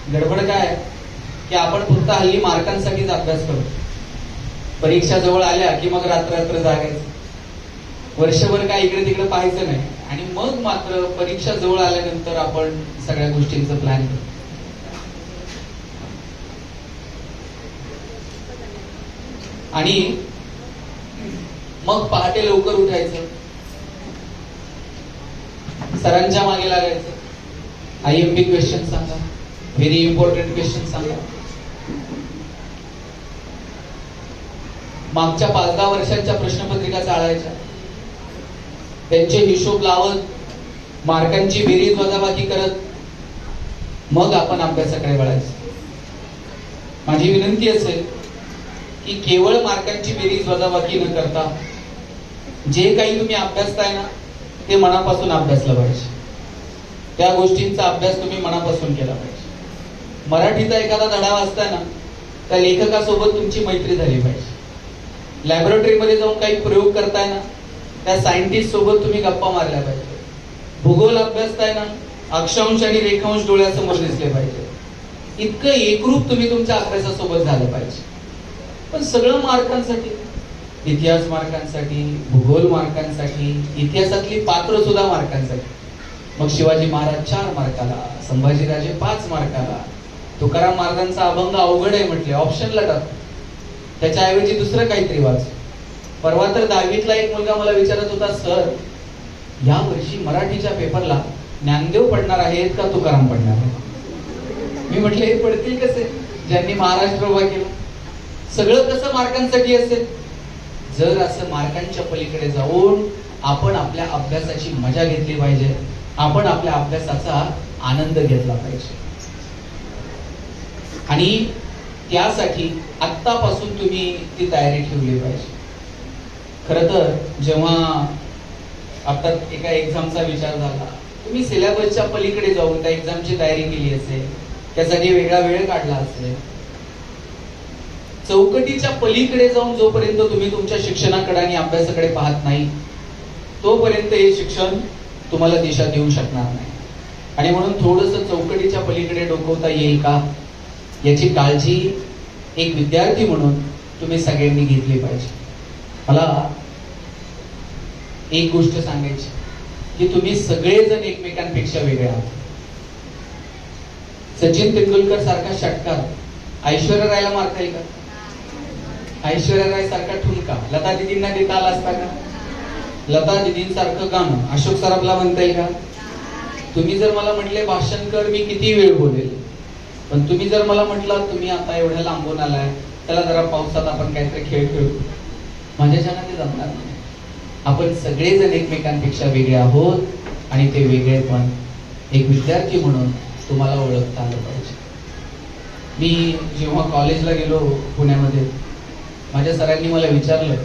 गडबड काय आहे की आपण फक्त हल्ली मार्कांसाठीच अभ्यास करतो. परीक्षा जवळ आल्या की मग रात्र जागायचं, वर्षभर काय इकडे तिकडे पाहायचं नाही, आणि मग मात्र परीक्षा जवळ आल्यानंतर आपण सगळ्या गोष्टींचं प्लॅन करतो. आणि मग पहाटे लवकर उठायचं, सरांच्या मागे लागायचं, IMP क्वेश्चन सांगा, व्हेरी इम्पॉर्टंट क्वेश्चन सांगा. मागच्या 5-10 वर्षांच्या प्रश्नपत्रिका चाळायच्या, त्यांचे हिशोब लावत मार्कांची बेरीज वजाबाकी करत मग आपण अभ्यासाकडे वळायचं. माझी विनंती असेल की केवळ मार्कांची बेरीज वजाबाकी न करता जे काही तुम्ही अभ्यासताय ना ते मनापासून अभ्यासलं पाहिजे. त्या गोष्टींचा अभ्यास तुम्ही मनापासून केला पाहिजे. मराठीचा एखादा धडा वाचताय ना त्या लेखकासोबत तुमची मैत्री झाली पाहिजे. लॅबोरेटरीमध्ये जाऊन काही प्रयोग करताय ना त्या सायंटिस्ट सोबत तुम्ही गप्पा मारल्या पाहिजे. भूगोल अभ्यासताय ना अक्षांश आणि रेखांश डोळ्यासमोर दिसले पाहिजे. इतकं एकरूप तुम्ही तुमच्या अभ्यासासोबत झालं पाहिजे. पण सगळं मार्कांसाठी, इतिहास मार्कांसाठी, भूगोल मार्कांसाठी, इतिहासातली पात्र सुद्धा मार्कांसाठी. मग शिवाजी महाराज 4 मार्काला, संभाजीराजे 5 मार्काला, तुकाराम महाराजांचा अभंग अवघड आहे म्हटले, ऑप्शनला टाक, त्याच्याऐवजी दुसरं काहीतरी वाच. परवा तर 10वीतला एक मुलगा मला विचारत होता, सर या वर्षी मराठीच्या पेपरला ज्ञानदेव पडणार आहेत का तुकाराम पडणार आहे? मी म्हटलं हे पडतील कसे ज्यांनी महाराष्ट्र उभा केला. सगळं कसं मार्कांसाठी असेल? जर असं मार्कांच्या पलीकडे जाऊन आपण आपल्या अभ्यासाची मजा घेतली पाहिजे, आपण आपल्या अभ्यासाचा आनंद घेतला पाहिजे. आणि त्यासाठी आत्तापासून तुम्ही ती तयारी ठेवली पाहिजे. खरं तर जेव्हा आता एका एक्झामचा विचार झाला, तुम्ही सिलेबसच्या पलीकडे जाऊन त्या एक्झामची तयारी केली असेल, त्यासाठी वेगळा वेळ काढला असेल. चौकटीच्या पलीकडे जाऊन जोपर्यंत तुम्ही तुमच्या शिक्षणाकडे आणि अभ्यासाकडे पाहत नाही तोपर्यंत हे शिक्षण तुम्हाला दिशा देऊ शकणार नाही. आणि म्हणून थोडंसं चौकटीच्या पलीकडे डोकवता येईल का याची काळजी एक विद्यार्थी म्हणून तुम्ही सगळ्यांनी घेतली पाहिजे. मला एक गोष्ट सांगायची की तुम्ही सगळेजण एकमेकांपेक्षा वेगळे आहात. सचिन तेंडुलकर सारखा षटकार ऐश्वर्या रायला मारता येईल का? ऐश्वर्या राय सारखा ठुमका लता दिदींना देता आला असता का? लता दिदींसारखं गाणं अशोक सराफला म्हणता येईल का? तुम्ही जर मला म्हटले भाषण कर, मी किती वेळ बोलेल. पण तुम्ही जर मला म्हटलं तुम्ही आता एवढ्या लांबून आलाय, त्याला जरा पावसात आपण काहीतरी खेळ खेळू, माझ्याच्यानं ते जमणार नाही. आपण सगळेजण एकमेकांपेक्षा वेगळे आहोत आणि ते वेगळे पण एक विद्यार्थी म्हणून तुम्हाला ओळखता आलं पाहिजे. मी जेव्हा कॉलेजला गेलो पुण्यामध्ये, माझ्या सरांनी मला विचारलं,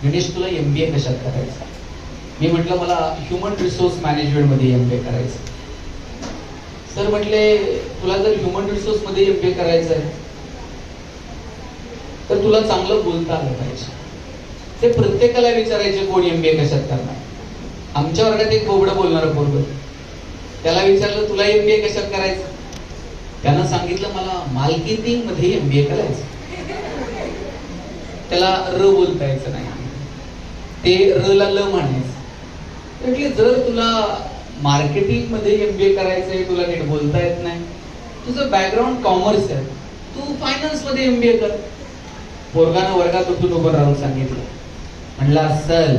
गणेश तुला MBA कशात करायचं? मी म्हटलं मला ह्युमन रिसोर्स मॅनेजमेंट मध्ये MBA करायचं. सर म्हटले तुला जर ह्युमन रिसोर्स मध्ये MBA करायचं आहे तर तुला चांगलं बोलता आलं पाहिजे. ते प्रत्येकाला विचारायचे कोण MBA कशात करणार. आमच्या वर्गात एक बोबडं बोलणारं पोरगं, त्याला विचारलं तुला MBA कशात करायचं? त्यानं सांगितलं मला मार्केटिंग मध्ये MBA करायचं. त्याला र बोलता यायचं नाही, ते र ला ल म्हणायचं. म्हटले जर तुला मार्केटिंग मध्ये MBA करायचंय, तुला नीट बोलता येत नाही, तुझं बॅकग्राऊंड कॉमर्स आहे, तू फायनान्स मध्ये MBA कर. पोरगानं वर्गात उठून उभं राहून सांगितलं, म्हणला असल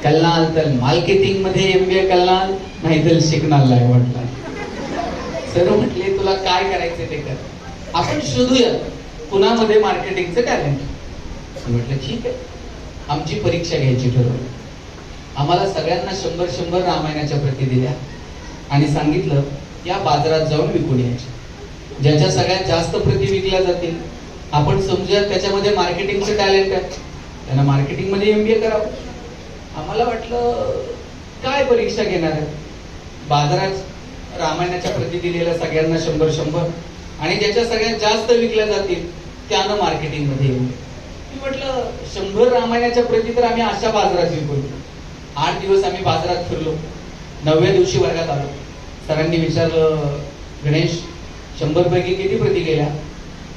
कल्लाल तर मार्केटिंग मध्ये MBA कल्लाल, नाही तर शिकणार नाही. म्हटलं सर म्हटले तुला काय करायचं ते कर, आपण शोधूया पुण्यामध्ये मार्केटिंगचं टॅलेंट. म्हटलं ठीक आहे. आमची परीक्षा घ्यायची ठरवली. आम्हाला सगळ्यांना 100 रामायणाच्या प्रती दिल्या आणि सांगितलं या बाजारात जाऊन विकून यायच्या. ज्याच्या सगळ्यात जास्त प्रती विकल्या जातील आपण समजूया त्याच्यामध्ये मार्केटिंगचं टॅलेंट आहे, त्यांना मार्केटिंग मध्ये MBA करावं. आम्हाला वाटलं काय परीक्षा घेणार आहे, बाजारात रामायणाच्या प्रती दिलेल्या सगळ्यांना 100 आणि ज्याच्या सगळ्यात जास्त विकल्या जातील त्यानं मार्केटिंग मध्ये येऊ. मी म्हटलं 100 रामायणाच्या प्रती तर आम्ही अशा बाजारात विकू. 8 दिवस आम्ही बाजारात फिरलो. 9व्या दिवशी वर्गात आलो. सरांनी विचारलं, गणेश 100 पैकी किती प्रती गेल्या?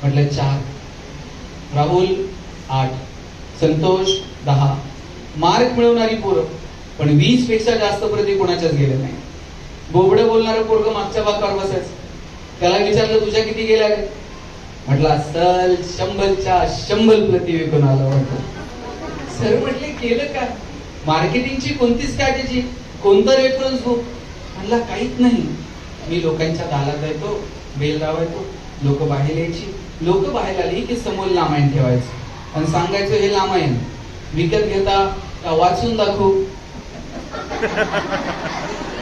म्हटलं 4. राहुल 8, संतोष 10. मार्क मिळवणारी पोरं, पण 20 पेक्षा जास्त प्रती कोणाच्याच गेल्या नाही. बोबडं बोलणारं पोरग मागच्या बाकावर बसायचं. त्याला विचारलं, तुझ्या किती गेल्या? म्हटलं असल 100च्या 100 प्रती विकून आलं वाटतं. सर म्हटले, केलं का? मार्केटिंगची कोणती स्ट्रॅटेजी, कोणतं रेफरन्स बुक? म्हणला काहीच नाही. मी लोकांच्या दारात येतो, बेल लावायचो, लोक बाहेर यायची. लोक बाहेर आली की समोर लामायण ठेवायचं आणि सांगायचं, हे लामायण विकत घेता का वाचून दाखवू?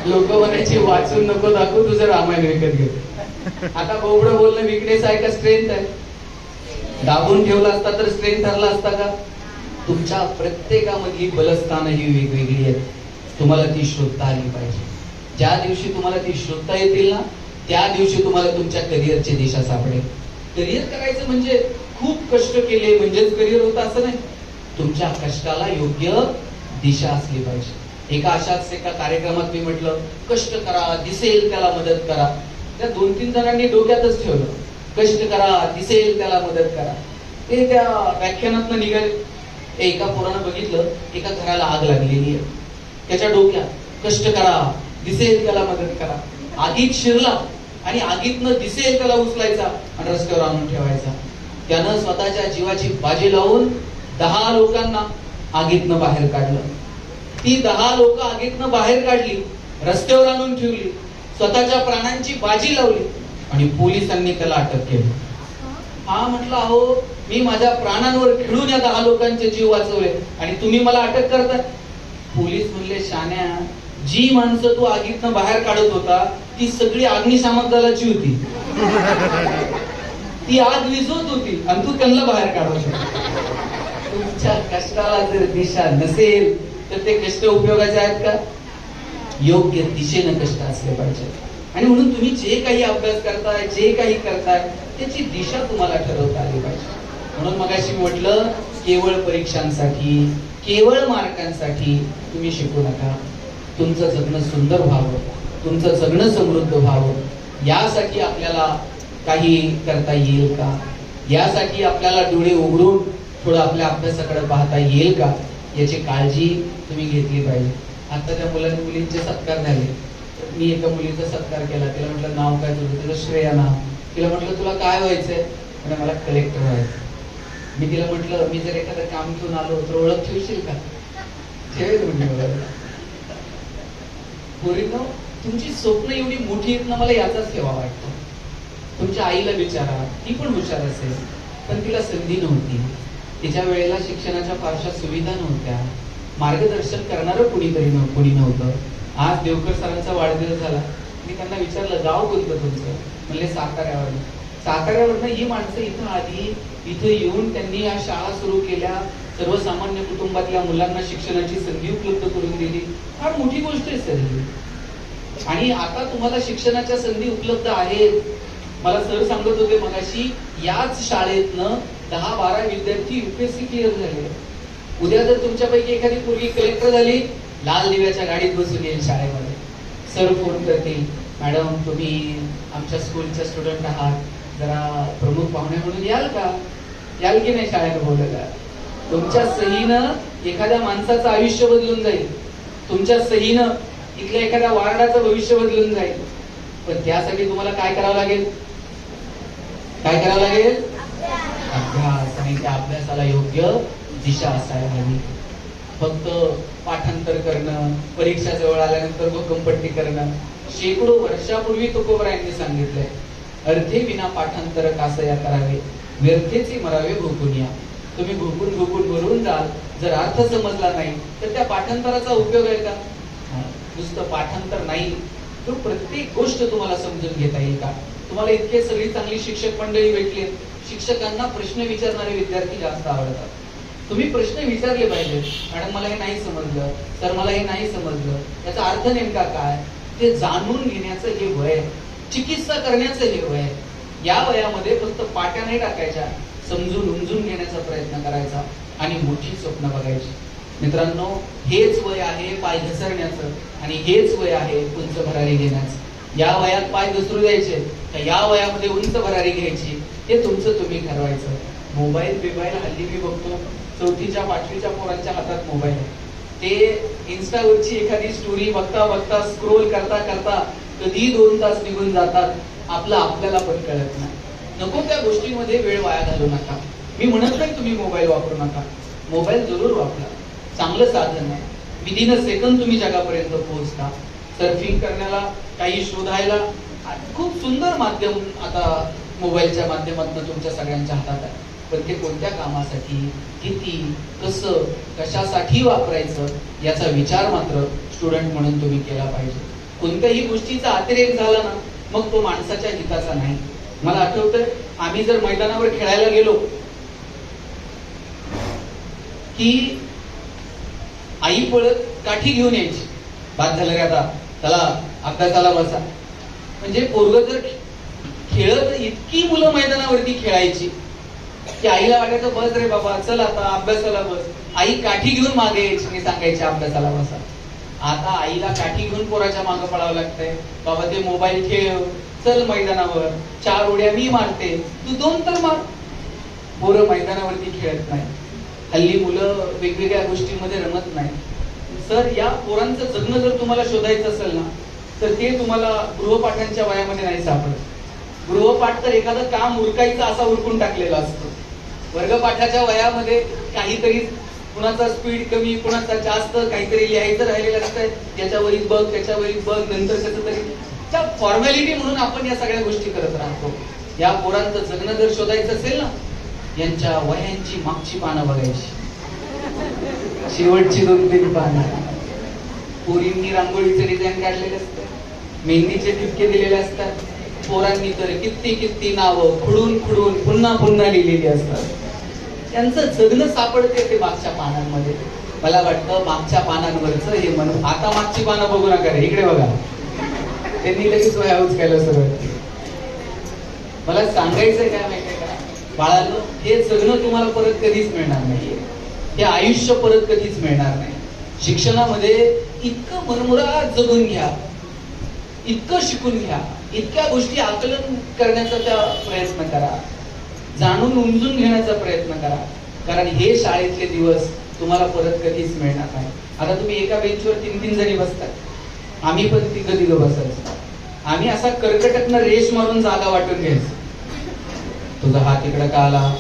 लोक म्हणायची, वाचून नको दाखवू, तुझं रामायण विकत घे. आता बोबडं बोलणं विकनेस आहे का स्ट्रेंथ आहे? दाबून ठेवला असता तर स्ट्रेंथ ठरला असता का? तुमच्या प्रत्येकामधली बलस्थान ही वेगवेगळी आहेत. तुम्हाला ती शोधता आली पाहिजे. ज्या दिवशी तुम्हाला ती शोधता येतील ना, त्या दिवशी तुम्हाला तुमच्या करिअरची दिशा सापडेल. करिअर करायचं म्हणजे खूप कष्ट केले म्हणजेच करिअर होतं असं नाही. तुमच्या कष्टाला योग्य दिशा असली पाहिजे. एका कार्यक्रमात मी म्हटलं, कष्ट करा, दिसेल त्याला मदत करा. त्या 2-3 जणांनी डोक्यातच ठेवलं, कष्ट करा, दिसेल त्याला मदत करा. ते त्या व्याख्यानातनं निघाले. एका पोरानं बघितलं, एका घराला आग लागलेली आहे. त्याच्या डोक्यात कष्ट करा, दिसेल त्याला मदत करा. आगीत शिरला आणि आगीतनं दिसेल त्याला उचलायचा आणि रस्त्यावर आणून ठेवायचा. त्यानं स्वतःच्या जीवाची बाजी लावून 10 लोकांना आगीतनं बाहेर काढलं. ती 10 लोक आगीतनं बाहेर काढली, रस्त्यावर आणून ठेवली, स्वतःच्या प्राणांची बाजी लावली आणि पोलिसांनी त्याला अटक केली. हा म्हटलं, अहो मी माझ्या प्राणांवर खेळून या 10 लोकांचे जीव वाचवले आणि तुम्ही मला अटक करताय? पोलीस म्हणले, शान्या, जी माणसं तू आगीतनं बाहेर काढत होता ती सगळी अग्निशामक दलाची होती. ती आग विझवत होती आणि तू त्यांना बाहेर काढत होता. तुमच्या कष्टाला जर दिशा नसेल तर ते कष्ट उपयोगाचे आहेत का? योग्य दिशेनं कष्ट असले पाहिजे. आणि म्हणून तुम्ही जे काही अभ्यास करताय, जे काही करताय, त्याची दिशा तुम्हाला ठरवता आली पाहिजे. म्हणून मगाशी म्हटलं, केवळ परीक्षांसाठी, केवळ मार्कांसाठी तुम्ही शिकू नका. तुमचं जगणं सुंदर व्हावं, तुमचं जगणं समृद्ध व्हावं, यासाठी आपल्याला काही करता येईल का? यासाठी आपल्याला डोळे उघडून थोडं आपल्या अभ्यासाकडे पाहता येईल का? याची काळजी तुम्ही घेतली पाहिजे. आता त्या मुलींचे सत्कार झाले. मी एका मुलीचा सत्कार केला. तिला म्हटलं, नाव काय तुझं? तिचं श्रेया नाव. तिला म्हटलं, तुला काय व्हायचंय? म्हणजे मला कलेक्टर व्हायचं. मी तिला म्हटलं, मी जर एखादं काम घेऊन आलो तर ओळख ठेवशील का? ठेवेल म्हणजे. पोरींनो, तुमची स्वप्न एवढी मोठी आहेत ना, मला याचाच ठेवा वाटतं. तुमच्या आईला विचारा, ती पण हुशार असेल, पण तिला संधी नव्हती. तिच्या वेळेला शिक्षणाच्या फारशा सुविधा नव्हत्या, मार्गदर्शन करणारं कुणी नव्हतं. आज देवकर सरांचा वाढदिवस झाला. मी त्यांना विचारलं, गाव कोणतं तुमचं? म्हणले, साताऱ्यावर. साताऱ्यावरनं ही माणसं इथं आली, इथं येऊन त्यांनी या शाळा सुरू केल्या, सर्वसामान्य कुटुंबातल्या मुलांना शिक्षणाची संधी उपलब्ध करून दिली. फार मोठी गोष्ट आहे सर ही. आणि आता तुम्हाला शिक्षणाच्या संधी उपलब्ध आहेत. मला सर सांगत होते मगाशी, याच शाळेतनं 10-12 विद्यार्थी UPSC क्लिअर झाले. उद्या जर तुमच्यापैकी एखादी पोरगी कलेक्टर झाली, लाल दिव्याच्या गाडीत बसून येईल शाळेमध्ये. सर फोन करतील, मॅडम तुम्ही आमच्या स्कूलच्या स्टुडंट आहात, जरा प्रमुख पाहुणे म्हणून याल का? याल की नाही शाळेत बोलायला? तुमच्या सहीनं एखाद्या माणसाचं आयुष्य बदलून जाईल. तुमच्या सहीनं इथल्या एखाद्या वार्डाचं भविष्य बदलून जाईल. पण त्यासाठी तुम्हाला काय करावं लागेल? काय करावं लागेल? अभ्यास. आणि त्या अभ्यासाला योग्य दिशा असायला हवी. फक्त पाठांतर करणं, परीक्षा जवळ आल्यानंतर भोकंपट्टी करणं. शेकडो वर्षापूर्वी तुकोबरायांनी सांगितलंय, अर्थे विना पाठांतर कासया करावे, व्यर्थेचे मरावे भोकुनिया. तुम्ही भोकून भरून जाल, जर अर्थ समजला नाही तर त्या पाठांतराचा उपयोग आहे का? नुसतं पाठांतर नाही तर प्रत्येक गोष्ट तुम्हाला समजून घेता येईल का? तुम्हाला इतके सगळी चांगली शिक्षक मंडळी भेटली, शिक्षकांना प्रश्न विचारणारे विद्यार्थी जास्त आवडतात. तुम्ही प्रश्न विचारले पाहिजे, मॅडम मला हे नाही समजलं, सर मला हे नाही समजलं, याचा अर्थ नेमका काय? ते जाणून घेण्याचं हे वय, चिकित्सा करण्याचं हे वय. या वयामध्ये फक्त पाट्या नाही टाकायच्या, समजून उमजून घेण्याचा प्रयत्न करायचा आणि मोठी स्वप्न बघायची. मित्रांनो, हेच वय आहे पाय घसरण्याचं आणि हेच वय आहे उंच भरारी घेण्याचं. या वयात पाय घसरू द्यायचे का या वयामध्ये उंच भरारी घ्यायची, हे तुमचं तुम्ही ठरवायचं. मोबाईल हल्ली मी बघतो 4थीच्या 5वीच्या पोरांच्या हातात मोबाईल आहे. ते इन्स्टावरची एखादी स्टोरी बघता बघता स्क्रोल करता करता कधी 2 तास निघून जातात, आपल्याला पण कळत नाही. नको त्या गोष्टींमध्ये वेळ वाया घालू नका. मी म्हणत नाही तुम्ही मोबाईल वापरू नका, मोबाईल जरूर वापरा, चांगलं साधन आहे. विदिन अ सेकंद तुम्ही जगापर्यंत पोहोचता. सर्फिंग करण्याला, काही शोधायला खूप सुंदर माध्यम आता मोबाईलच्या माध्यमातून तुमच्या सगळ्यांच्या हातात आहे. पण ते कोणत्या कामासाठी, किती, कसं, कशासाठी वापरायचं याचा विचार मात्र स्टुडंट म्हणून तुम्ही केला पाहिजे. कोणत्याही गोष्टीचा अतिरेक झाला ना, मग तो माणसाच्या हिताचा नाही. मला आठवतंय, आम्ही जर मैदानावर खेळायला गेलो की आई पळत काठी घेऊन यायची, बाद झालं रे आता, त्याला अभ्यासाला बसा. म्हणजे पोरग जर खेळत, इतकी मुलं मैदानावरती खेळायची की आईला वाटायचं बस रे बाबा, चल आता अभ्यासाला बस. आई काठी घेऊन मागे यायची आणि सांगायची अभ्यासाला बसा. आता आईला काठी घेऊन पोराच्या मागे पळावं लागतंय, बाबा ते मोबाईल खेळ, चल मैदानावर, 4 उड्या मी मारते, तू 2 तर मार. पोरं मैदानावरती खेळत नाही. हल्ली मुलं वेगवेगळ्या गोष्टींमध्ये रमत नाही. सर, या पोरांचं जगणं जर तुम्हाला शोधायचं असेल ना, तर ते तुम्हाला गृहपाठांच्या वयामध्ये नाही सापडत. गृहपाठ तर एखादं काम उरकायचं असा उरकून टाकलेला असतो. वर्गपाठाच्या वयामध्ये काहीतरी, कुणाचा स्पीड कमी, कुणाचा जास्त, काहीतरी लिहायचं राहिलेलं असतंय, त्याच्यावरील बघ, त्याच्यावरील बघ, नंतर त्याचं तरी त्या फॉर्मॅलिटी म्हणून आपण या सगळ्या गोष्टी करत राहतो. या पोरांचं जगणं जर शोधायचं असेल ना, यांच्या वयांची मागची पानं बघायची, शेवटची 2-3 पानं. पोरींनी रांगोळीचे डिझाईन काढलेले असतात, मेहंदीचे ठिपके दिलेले असतात. पोरांनी तर किती नावं खुडून पुन्हा लिहिलेली असतात. त्यांचं जगणं सापडते ते मागच्या पानांमध्ये. मला वाटतं मागच्या पानांवरच हे म्हणून, आता मागची पानं बघू नका रे, इकडे बघा. त्यांनी लगेच वह्या उचकायला सुरुवात केली. मला सांगायचंय काय माहितीये का बाळांनो, हे जगणं तुम्हाला परत कधीच मिळणार नाहीये. हे आयुष्य परत कधीच मिळणार नाही. शिक्षणामध्ये इतकं मनमुराद जगून घ्या, इतकं शिकून घ्या, इतक्या गोष्टी आकलन करण्याचा त्या प्रयत्न करा, जाणून उमजून घेण्याचा प्रयत्न करा. कारण हे शाळेतले दिवस तुम्हाला परत कधीच मिळणार नाही. आता तुम्ही एका बेंचवर 3-3 जणी बसताय, आम्ही पण तिघं बसायचो. आम्ही असा कर्कटकनं रेष मारून जागा वाटून घ्यायचो. तुझा हात इकडं का आला,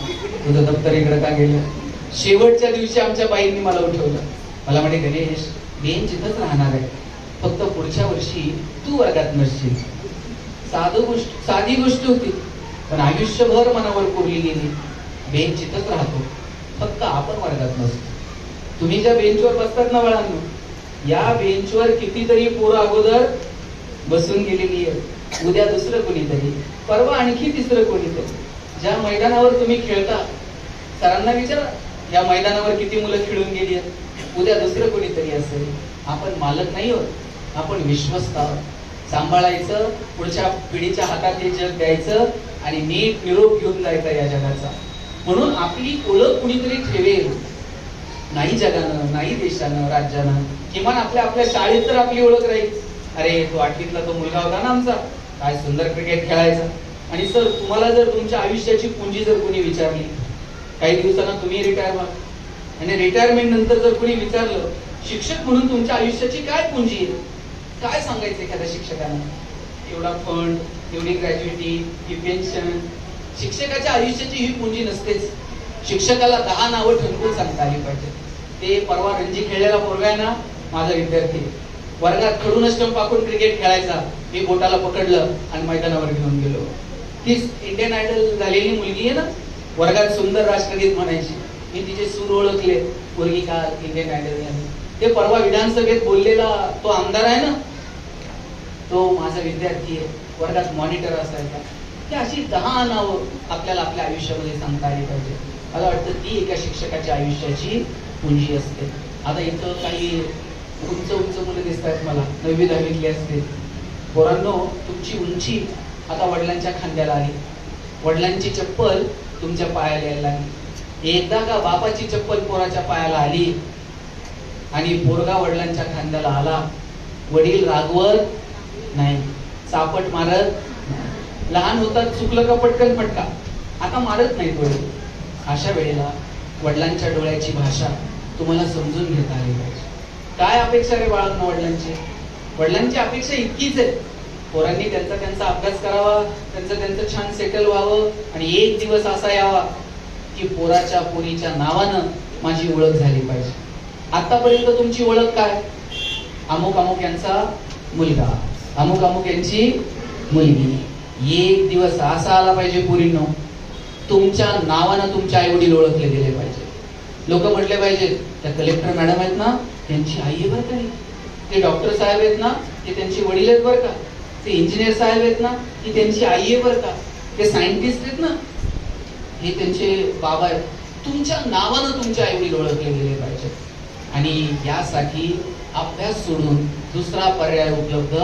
तुझं दप्तर इकडं का गेलं. शेवटच्या दिवशी आमच्या बाईंनी मला उठवलं. मला म्हणे, गणेश, बेंच इथंच राहणार आहे, फक्त पुढच्या वर्षी तू वर्गात नसशील. साधी गोष्ट होती, पण आयुष्यभर मनावर कोरली गेली. बेंच इथंच राहतो, फक्त आपण वर्गात नसतो. तुम्ही ज्या बेंचवर बसतात ना बाळांनो, या बेंचवर कितीतरी पोरं अगोदर बसून गेलेली आहे. उद्या दुसरं कोणीतरी, परवा आणखी तिसरं कोणीतरी. ज्या मैदानावर तुम्ही खेळता, सरांना विचारा, या मैदानावर किती मुलं खेळून गेली आहेत. उद्या दुसरं कोणीतरी असेल. आपण मालक नाही आहोत, आपण विश्वस्त आहोत. सांभाळायचं, पुढच्या पिढीच्या हातात हे जग द्यायचं आणि नीट निरोप घेऊन जायचा या जगाचा. म्हणून आपली ओळख कुणीतरी ठेवेल, नाही जगानं, नाही देशानं, राज्यानं, किमान आपल्या शाळेत तर आपली ओळख राहील. अरे, तो 8वीतला तो मुलगा होता ना आमचा, काय सुंदर क्रिकेट खेळायचा. आणि सर, तुम्हाला जर तुमच्या आयुष्याची पुंजी जर कोणी विचारली, काही दिवसांना तुम्ही रिटायर व्हा, आणि रिटायरमेंट नंतर जर कोणी विचारलं, शिक्षक म्हणून तुमच्या आयुष्याची काय पुंजी आहे, काय सांगायचं एखाद्या शिक्षकांना? एवढा फंड, एवढी ग्रॅज्युएटी, ही पेन्शन. शिक्षकाच्या आयुष्याची ही पुंजी नसतेच. शिक्षकाला 10 नावं ठणकून सांगता आली पाहिजे. ते परवा रणजी खेळलेला पोरगा आहे ना, माझा विद्यार्थी, वर्गात खडून स्टंप पाकून क्रिकेट खेळायचा. मी बोटाला पकडलं आणि मैदानावर घेऊन गेलो. ती इंडियन आयडल झालेली मुलगी आहे ना, वर्गात सुंदर राष्ट्रगीत म्हणायची. मी तिचे सूर ओळखले, पोरगी का इंडियन आयडल झाली. ते परवा विधानसभेत बोललेला तो आमदार आहे ना, तो माझा विद्यार्थी आहे, वर्गात मॉनिटर असायचा. की अशी 10 नावं आपल्याला आपल्या आयुष्यामध्ये सांगता आली पाहिजे. मला वाटतं ती एका शिक्षकाच्या आयुष्याची पुंजी असते. आता इथं काही उंच मुलं दिसत आहेत मला, 9वी-10वीतली असते. पोरांनो, तुमची उंची आता वडिलांच्या खांद्याला आली. वडिलांची चप्पल तुमच्या पायाला यायला लागली. एकदा का बापाची चप्पल पोराच्या पायाला आली आणि पोरगा वडिलांच्या खांद्याला आला, वडील रागवत नाही, चापट मारत नाही. लहान होतात चुकलं का पटकन फटका, आता मारत नाही वडील. अशा वेळेला वडिलांच्या डोळ्याची भाषा तुम्हाला समजून घेता आली पाहिजे. काय अपेक्षा रे बाळांना वडिलांची? वडिलांची अपेक्षा इतकीच आहे, पोरांनी त्यांचा त्यांचा अभ्यास करावा, त्यांचं छान सेटल व्हावं आणि एक दिवस असा यावा की पोराच्या पोरीच्या नावानं माझी ओळख झाली पाहिजे. आतापर्यंत तुमची ओळख काय? अमुक अमुक यांचा मुलगा, अमुक अमुक यांची मुलगी. एक दिवस असा आला पाहिजे पोरींनो, तुमच्या नावानं तुमचे आई वडील ओळखले गेले पाहिजे. लोक म्हटले पाहिजे त्या कलेक्टर मॅडम आहेत ना त्यांची आई आहे बरं का, ते डॉक्टर साहेब आहेत ना ते त्यांची वडील आहेत बरं का, ते इंजिनियर साहेब आहेत ना ही त्यांची आई आहे बरं का, ते सायंटिस्ट आहेत ना हे त्यांचे बाबा आहेत. तुमच्या नावानं तुमचे आई वडील ओळखले गेले पाहिजे. आणि यासाठी अभ्यास सोडून दुसरा पर्याय उपलब्ध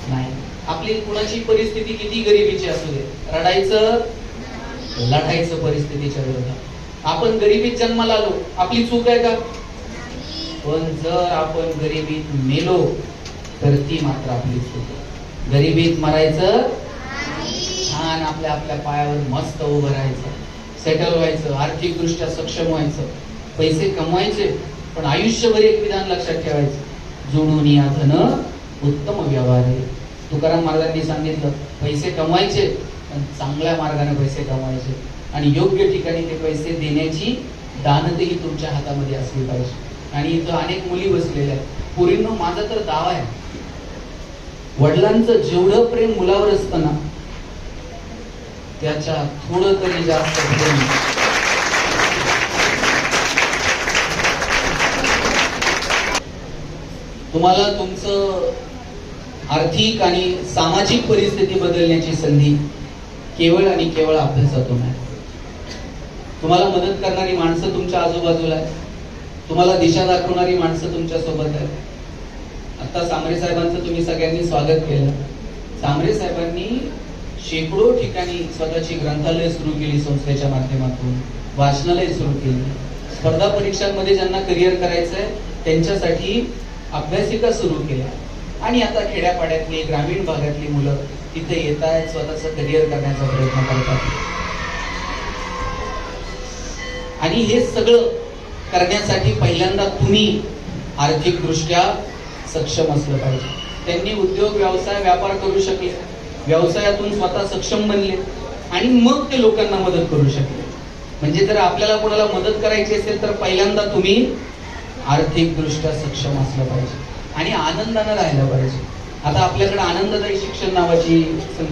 नाही. आपली कुणाची परिस्थिती किती गरिबीची असू दे, रडायचं लढायचं परिस्थितीच्या विरोधात. आपण गरिबीत जन्माला आलो, आपली चूक आहे का? पण जर आपण गरिबीत मेलो तर ती मात्र आपली चूक आहे. गरिबीत मरायचं, छान आपल्या आपल्या पायावर मस्त उभं राहायचं, सेटल व्हायचं, आर्थिक दृष्ट्या सक्षम व्हायचं, पैसे कमवायचे. पण आयुष्यभर एक विधान लक्षात ठेवायचं, जोडून या धन उत्तम व्यवहार आहे. तुकाराम महाराजांनी सांगितलं, पैसे कमवायचे पण चांगल्या मार्गाने पैसे कमवायचे आणि योग्य ठिकाणी ते पैसे देण्याची दानतेही तुमच्या हातामध्ये असली पाहिजे. आणि इथं अनेक मुली बसलेल्या आहेत. पोरींनो, माझा तर दावा आहे, वडिलांचं जेवढं प्रेम मुलावर असतं ना त्याच्या थोडं तरी जास्त प्रेम तुम्हाला तुमचं आर्थिक आणि सामाजिक परिस्थिती बदलण्याची संधी केवळ आणि केवळ अभ्यासातून आहे. तुम्हाला मदत करणारी माणसं तुमच्या आजूबाजूला आहेत, तुम्हाला दिशा दाखवणारी माणसं तुमच्या सोबत आहेत. आता सांबरे साहेबांचं तुम्ही सगळ्यांनी स्वागत केलं. सांबरे साहेबांनी शेकडो ठिकाणी स्वतःची ग्रंथालय सुरू केली, संस्थेच्या माध्यमातून वाचनालय सुरू केली. स्पर्धा परीक्षांमध्ये ज्यांना करिअर करायचंय त्यांच्यासाठी अभ्यासिका सुरू केल्या. आणि आता खेड्यापाड्यातली ग्रामीण भागातली मुलं तिथे येत आहेत, स्वतःचं करिअर करण्याचा प्रयत्न करतात. आणि हे सगळं करण्यासाठी पहिल्यांदा तुम्ही आर्थिक दृष्ट्या सक्षम असलं पाहिजे. त्यांनी उद्योग व्यवसाय व्यापार करू शकले, व्यवसायातून स्वतः सक्षम बनले आणि मग ते लोकांना मदत करू शकले. म्हणजे जर आपल्याला कोणाला मदत करायची असेल तर पहिल्यांदा तुम्ही आर्थिक दृष्ट्या सक्षम असलं पाहिजे आणि आनंदानं राहिलं पाहिजे. आता आपल्याकडे आनंददायी शिक्षण नावाची